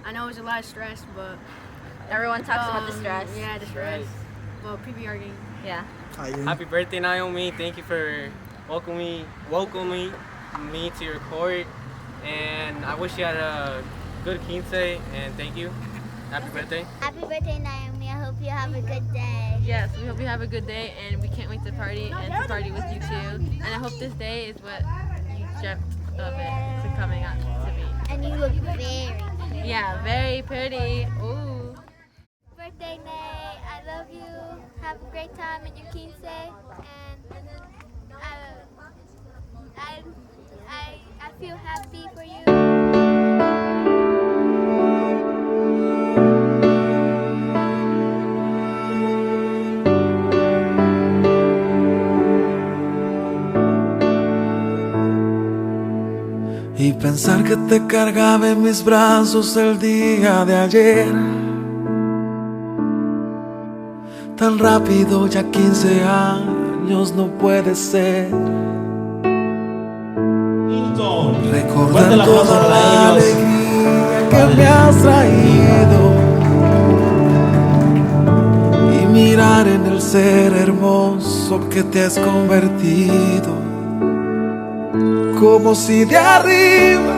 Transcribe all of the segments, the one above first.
I know it was a lot of stress, but Everyone talks about the stress. Yeah, the stress. Well, PBR game. Yeah. Happy birthday, Naomi. Thank you for welcoming me to your court. And I wish you had a good quince, and thank you. Happy birthday. Happy birthday, Naomi. I hope you have a good day. Yes, we hope you have a good day, and we can't wait to party and to party with you too. And I hope this day is what you dreamt of it to coming out to be. And you look very pretty. Yeah, very pretty. Ooh. Birthday, Nay. I love you. Have a great time in your quince. And I feel happy for you. Y pensar que te cargaba en mis brazos el día de ayer. Tan rápido, ya 15 años no puede ser. Recordar toda la alegría que me has traído y mirar en el ser hermoso que te has convertido. Como si de arriba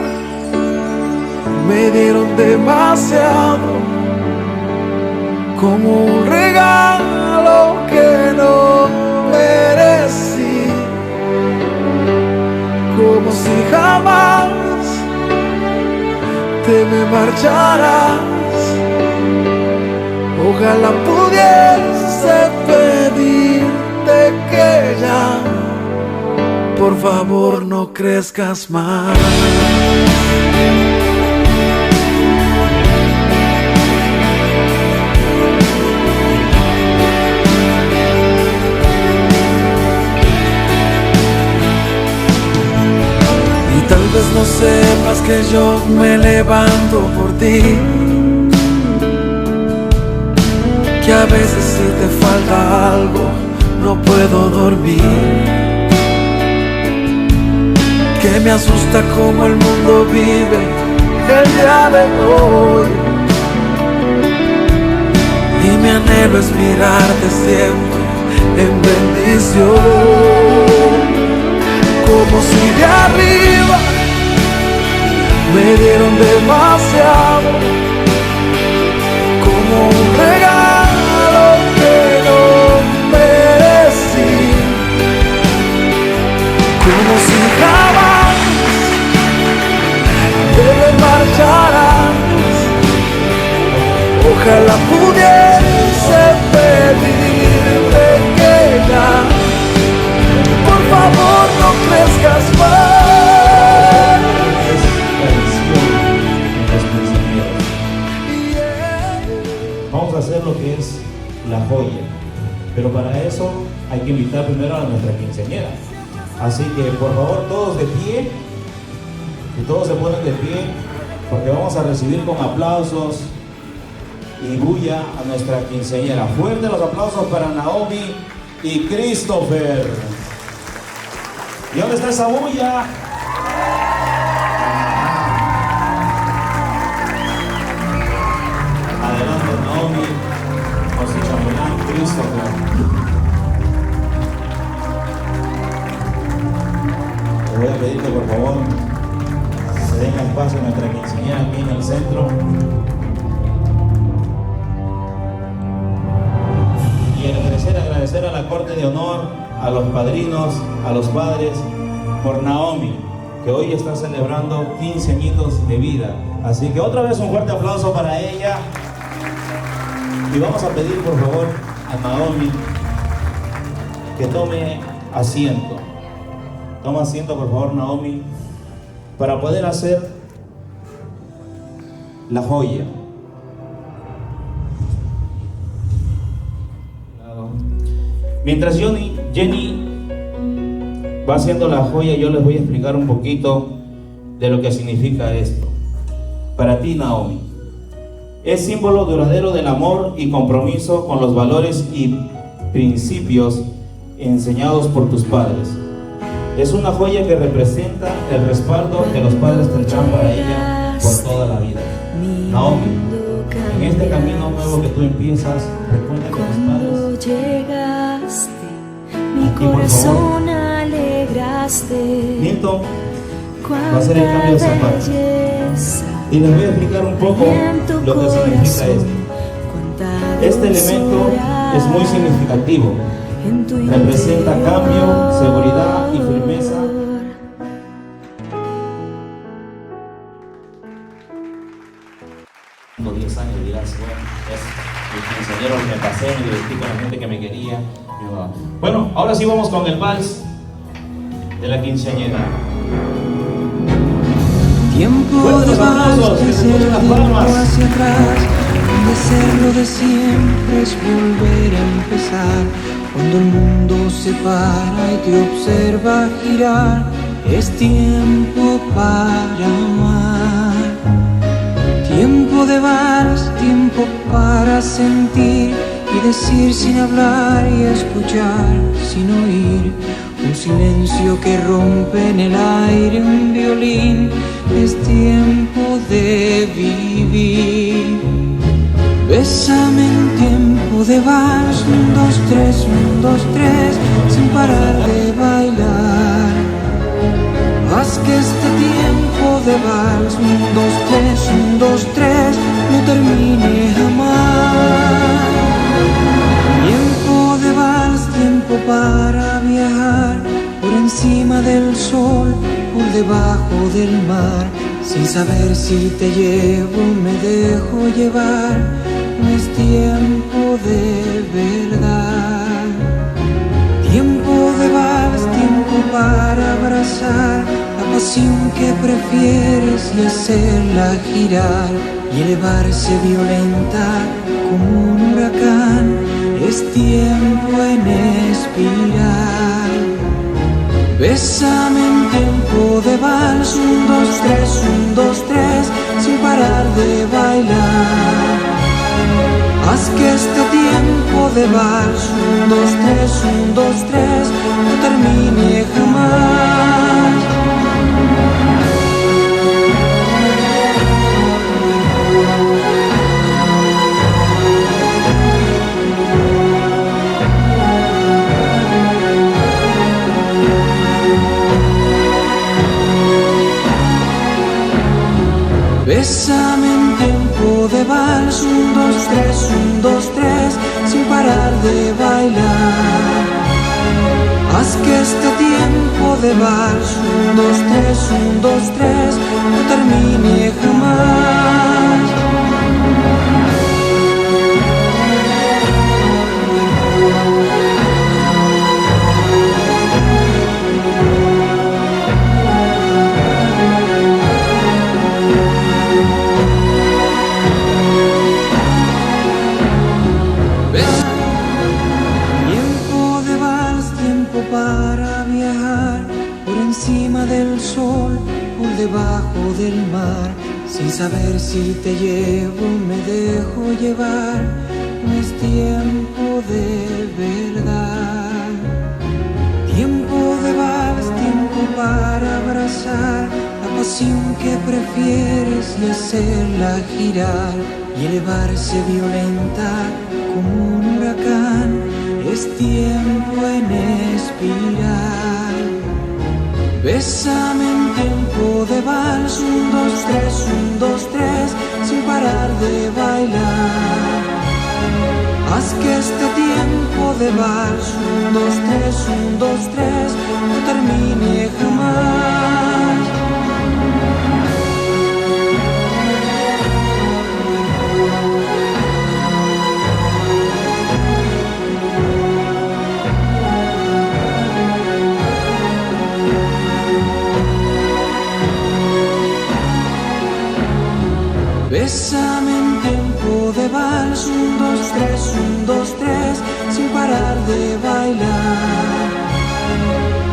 me dieron demasiado, como un regalo que no merecí, como si jamás te me marcharas. Ojalá pudiese pedirte que ya, por favor, no crezcas más. Y tal vez no sepas que yo me levanto por ti, que a veces si te falta algo no puedo dormir, que me asusta cómo el mundo vive el día de hoy, y mi anhelo es mirarte siempre en bendición, como si de arriba me dieron demasiado, como un regalo que no merecí, como si jamás te marcharás. Ojalá pudiese pedirte que ya, por favor, no crezcas más. Vamos a hacer lo que es la joya, pero para eso hay que invitar primero a nuestra quinceañera. Así que por favor todos de pie, y todos se ponen de pie, porque vamos a recibir con aplausos y bulla a nuestra quinceañera. Fuerte los aplausos para Naomi y Christopher. ¿Y dónde está esa bulla? Adelante Naomi con su chambelán Christopher. Les voy a pedir que por favor se den espacio a nuestra quinceañera aquí en el centro. Y agradecer a la Corte de Honor, a los padrinos, a los padres, por Naomi, que hoy está celebrando 15 añitos de vida. Así que otra vez un fuerte aplauso para ella. Y vamos a pedir por favor a Naomi que tome asiento. Toma asiento por favor, Naomi, para poder hacer la joya. Mientras Jenny va haciendo la joya, yo les voy a explicar un poquito de lo que significa esto. Para ti, Naomi, es símbolo duradero del amor y compromiso con los valores y principios enseñados por tus padres. Es una joya que representa el respaldo que los padres tendrán para ella por toda la vida. Naomi, en este camino nuevo que tú empiezas, recuerda que tus Cuando padres, llegaste, mi Aquí, por corazón alegraste. Milton va a hacer el cambio de zapatos. Belleza Y les voy a explicar un poco en tu lo que significa esto. corazón, cuánta Este elemento dulzura es muy significativo. en tu Representa interior. cambio, seguridad y firmeza. Tengo 10 años y dirás, bueno, es mi quinceañero que me pasé, me divertí con la gente que me quería. Bueno, ahora sí vamos con el vals de la quinceañera. Tiempo Fuertes de los aplausos, vals, que de se ser escuchen las tiempo palmas. hacia atrás, de ser lo de siempre es volver a empezar. Cuando el mundo se para y te observa girar, es tiempo para amar. Tiempo de vals, tiempo para sentir y decir sin hablar y escuchar sin oír. Un silencio que rompe en el aire un violín. Es tiempo de vivir. Bésame en tiempo de vals, 1, 2, 3, 1, 2, 3, sin parar de bailar. Haz que este tiempo de vals, 1, 2, 3, 1, 2, 3, no termine jamás. Tiempo de vals, tiempo para viajar, por encima del sol, por debajo del mar. Sin saber si te llevo, me dejo llevar. No es tiempo de verdad. Tiempo de vals, tiempo para abrazar la pasión que prefieres y hacerla girar y elevarse violenta como un huracán. Es tiempo en espiral. Bésame en tiempo de vals, 1, 2, 3, 1, 2, 3, sin parar de bailar. Haz que este tiempo de vals, 1, 2, 3, 1, 2, 3, no termine jamás. Bésame en tiempo de vals, 1, 2, 3, 1, 2, 3, sin parar de bailar. Haz que este tiempo de vals, 1, 2, 3, 1, 2, 3, no termine jamás. Tiempo de vals, tiempo para viajar, por encima del sol, por debajo del mar. Sin saber si te llevo, me dejo llevar. No es tiempo de verdad. Tiempo de vals, tiempo para abrazar la pasión que prefieres y hacerla girar y elevarse violenta como un huracán. Es tiempo en espiral. Bésame en tiempo de vals, 1, 2, 3, 1, 2, 3, sin parar de bailar. Haz que este tiempo de vals, 1, 2, 3, 1, 2, 3, no termine jamás. Bésame en tiempo de vals, 1, 2, 3, 1, 2, 3, sin parar de bailar.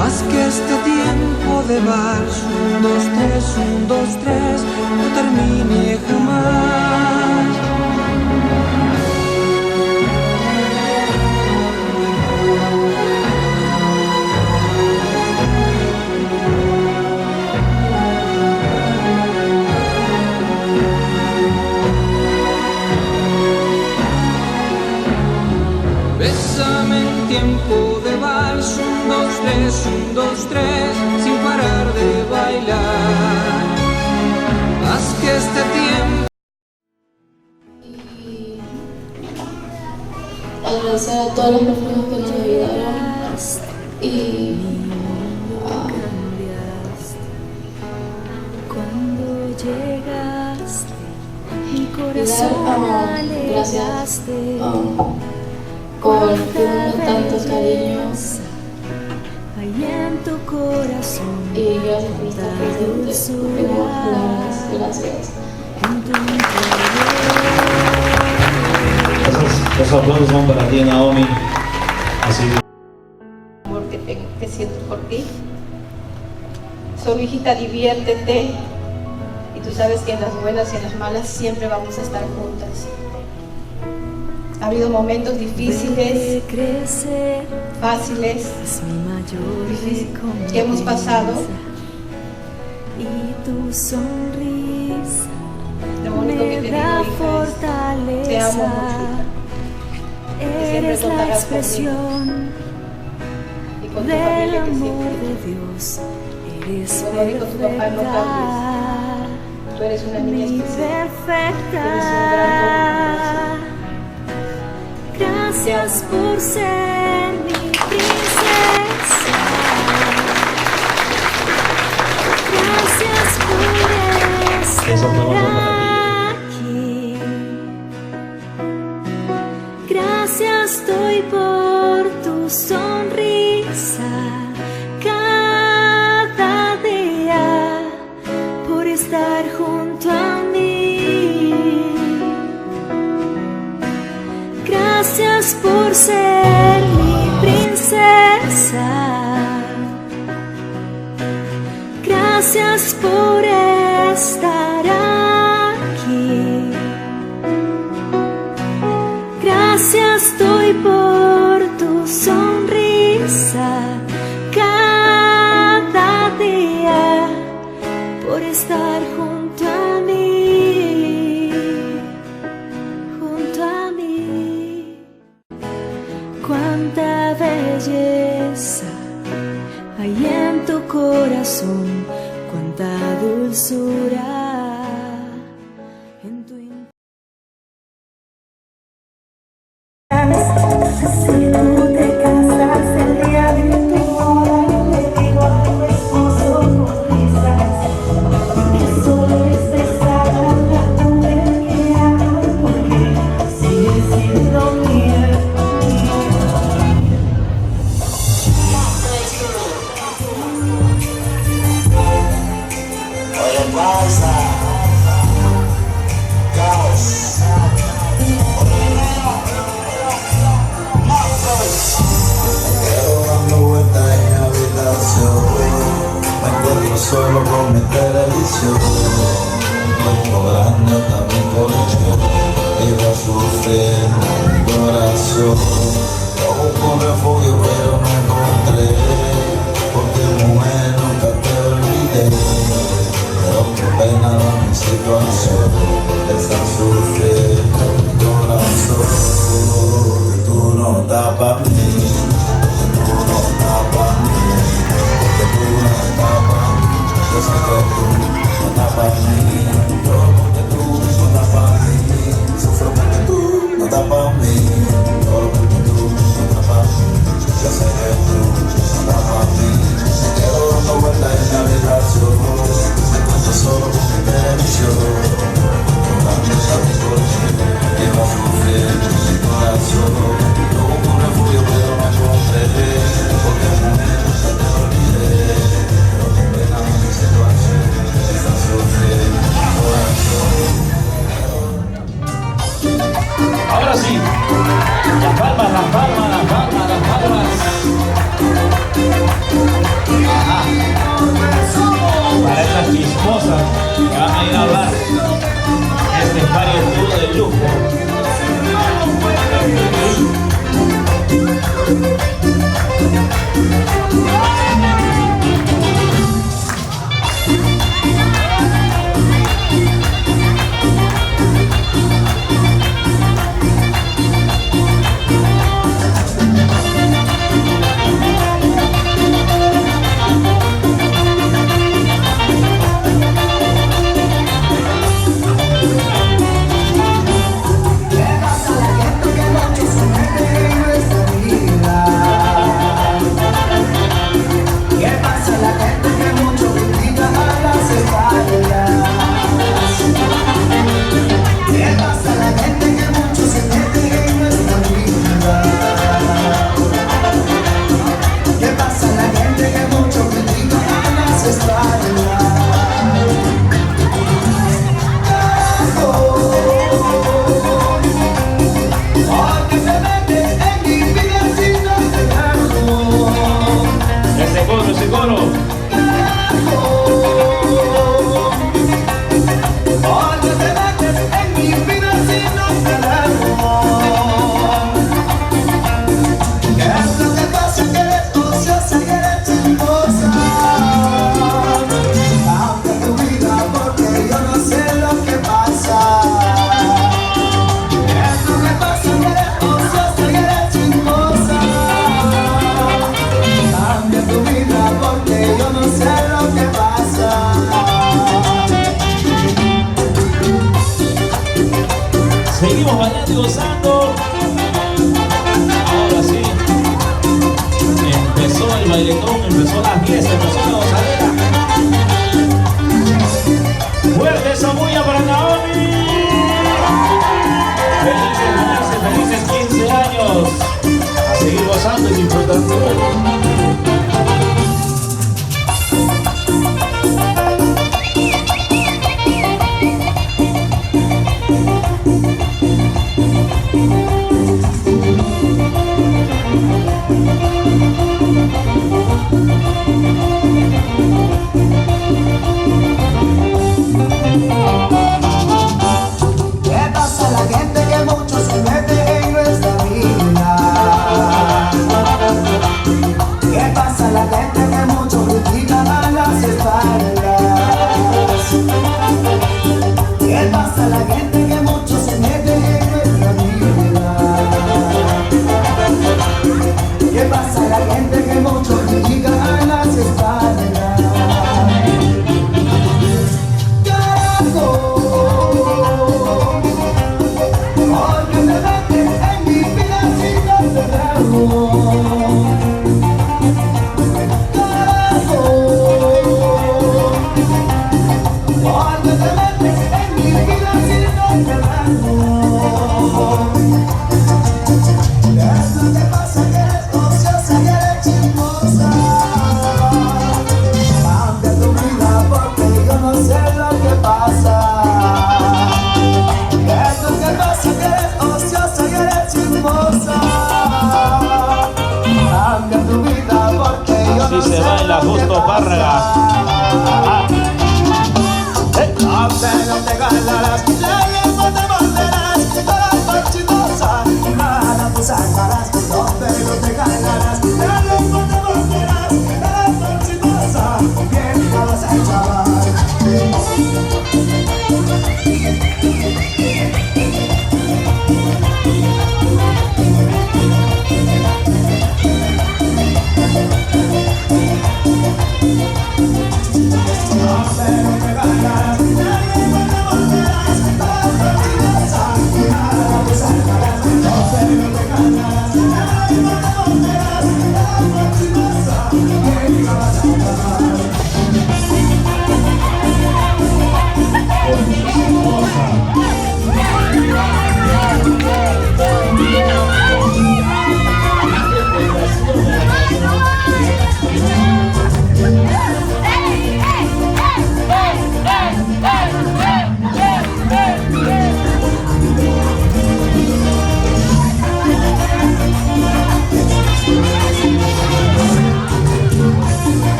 Haz que este tiempo de vals, 1, 2, 3, 1, 2, 3, no termine jamás. agradecer a todas las personas que nos ayudaron y gracias por darnos tanto cariño y gracias por estar presente. Gracias. Esos aplausos son para ti, Naomi. Así amor que siento por ti. Solo, hijita, diviértete. Y tú sabes que en las buenas y en las malas siempre vamos a estar juntas. Ha habido momentos difíciles, fáciles, que hemos pasado. Lo único que te digo, hija, es te amo mucho. Y siempre contarás conmigo. Y con tu familia que siempre. Como dijo tu papá, no cambies. Tú eres una niña especial. Tú eres un gran don. Gracias por ser mi princesa. Gracias por estar aquí. Gracias doy por tu sonrisa cada día, por estar junto a mí. Gracias por ser mi princesa. Gracias por estar aquí. Gracias doy por tu sonrisa cada día, por estar junto a mí, junto a mí. Cuánta belleza hay en tu corazón, cuánta dulzura en tu si tú te casas el día de tu boda, le digo a tu esposo con risas que solo es pesada la mujer que ama, porque sigue siendo mía. Oye, pasa, caos. Quedo dando vueltas en mi habitación, me encuentro solo con mi televisión. Cuerpo grande hasta mi colchón, iba sufriendo mi corazón. Yo busco un refugio pero no encontré, porque mujer nunca te olvidé. Pero qué pena da mi situación, está sufriendo mi corazón. Que tú no estás pa' mí, que tú no estás pa' mí, que tú no estás pa' mí. Yo sé que tú no estás pa' mí, yo porque tú no estás pa' mí. Sufro porque tú no estás pa' mí, yo porque tú no estás pa' mí. Yo sé que tú no estás pa' mí. Me quedo dando vueltas en mi habitación, me encuentro solo con mi televisión. Jugando a mi coche, llevo sufriendo mi corazón. Yo busco un refugio pero no encontré, porque mujer nunca te olvidé. Pero qué pena mi situación, está sufriendo mi corazón. ahora sí, las palmas, las palmas, las palmas, las palmas. Ajá. Para estas chismosas que van a ir a hablar este party estuvo de lujo. Seguimos bailando y gozando. Ahora sí. Empezó el bailetón, empezó la fiesta, empezó la gozadera. Fuerte esa bulla para Naomi. Felices 15 años. A seguir gozando y disfrutando. ¿Qué pasa a la gente que mucho se mete en nuestra vida? ¿Qué pasa a la gente que mucho critica a las espaldas? ¿Qué pasa a la gente que mucho se mete en nuestra vida? ¿Qué pasa a la gente que mucho critica a las espaldas? Carajo. Porque te metes en mi vida sin darte trago. Carajo. Porque te metes en mi vida sin darte trago. ¿Qué es lo que pasa? Que eres ociosa y eres chismosa. Cambia tu vida porque yo no sé lo que pasa. Que eres ociosa y eres chismosa. Cambia tu vida porque yo Así no se sé baila lo que Justo pasa. Párraga. No te ganarás, la lengua te morderás, eres chismosa, nada tú sacarás, no te ganarás, la lengua te morderás, eres chismosa, bien te vas a chaval. No te ganarás, la lengua te morderás,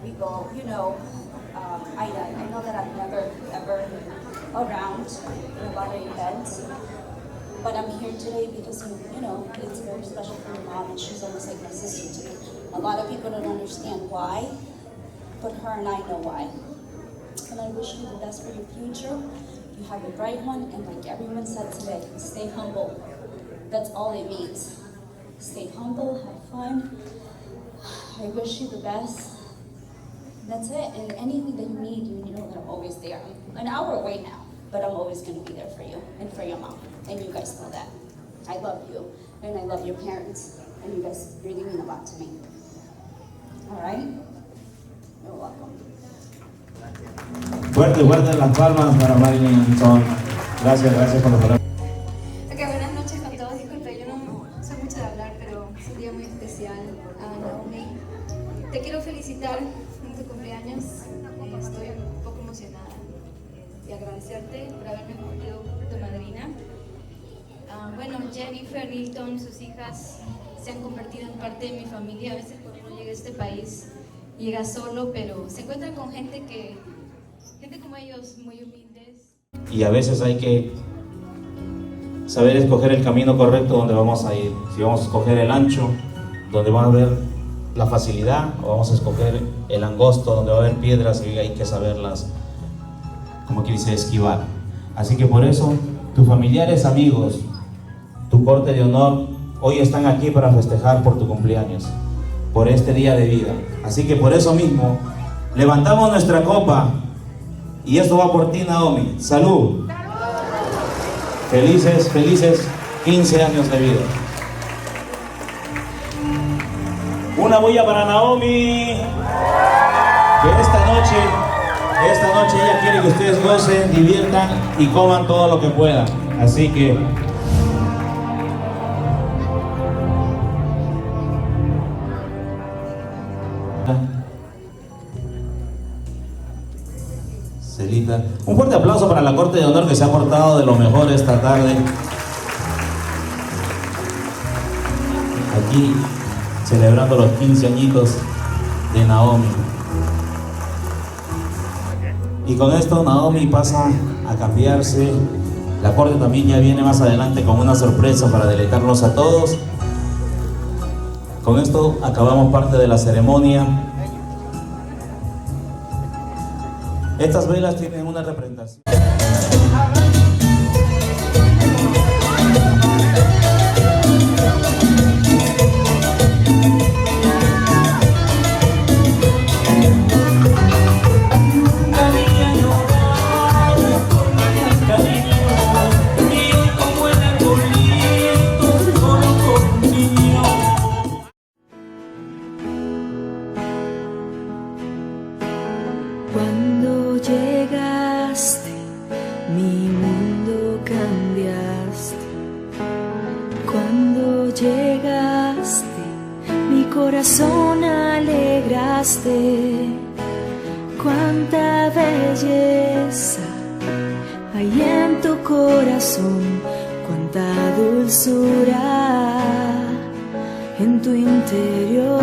we go, you know, I know that I'm never ever around in a lot of events, but I'm here today because, you know, it's very special for your mom, and she's almost like my sister to me. A lot of people don't understand why, but her and I know why. And I wish you the best for your future. You have a bright one, and like everyone said today, stay humble. That's all it means. Stay humble, have fun. I wish you the best. That's it. And anything that you need, you know that I'm always there. I'm an hour away now, but I'm always going to be there for you and for your mom. And you guys know that. I love you, and I love your parents, and you guys really mean a lot to me. All right? You're welcome. Fuerte, fuerte las palmas para Marilyn Anson. Gracias por la palabra. Okay, buenas noches con todos. Disculpe, yo no soy mucho de hablar, pero es un día muy especial. Naomi, te quiero felicitar en tu cumpleaños. Estoy un poco emocionada y agradecerte por haberme escogido tu madrina. Bueno, Jennifer, Nilton, sus hijas se han convertido en parte de mi familia. A veces cuando uno llega a este país llega solo, pero se encuentra con gente como ellos, muy humildes. Y a veces hay que saber escoger el camino correcto donde vamos a ir. Si vamos a escoger el ancho, donde va a haber la facilidad, o vamos a escoger el angosto, donde va a haber piedras y hay que saberlas, como que dice, esquivar. Así que por eso, tus familiares, amigos, tu corte de honor, hoy están aquí para festejar por tu cumpleaños, por este día de vida. Así que por eso mismo, levantamos nuestra copa, y esto va por ti, Naomi. ¡Salud! Felices 15 años de vida. Una bulla para Naomi. Que esta noche ella quiere que ustedes gocen, diviertan y coman todo lo que puedan. Así que Celita. Un fuerte aplauso para la corte de honor que se ha portado de lo mejor esta tarde. Aquí celebrando los 15 añitos de Naomi. Y con esto Naomi pasa a cambiarse. La corte también ya viene más adelante con una sorpresa para deleitarlos a todos. Con esto acabamos parte de la ceremonia. Estas velas tienen una representación. Cuando llegaste, mi mundo cambiaste. Cuando llegaste, mi corazón alegraste. Cuánta belleza hay en tu corazón, cuánta dulzura en tu interior.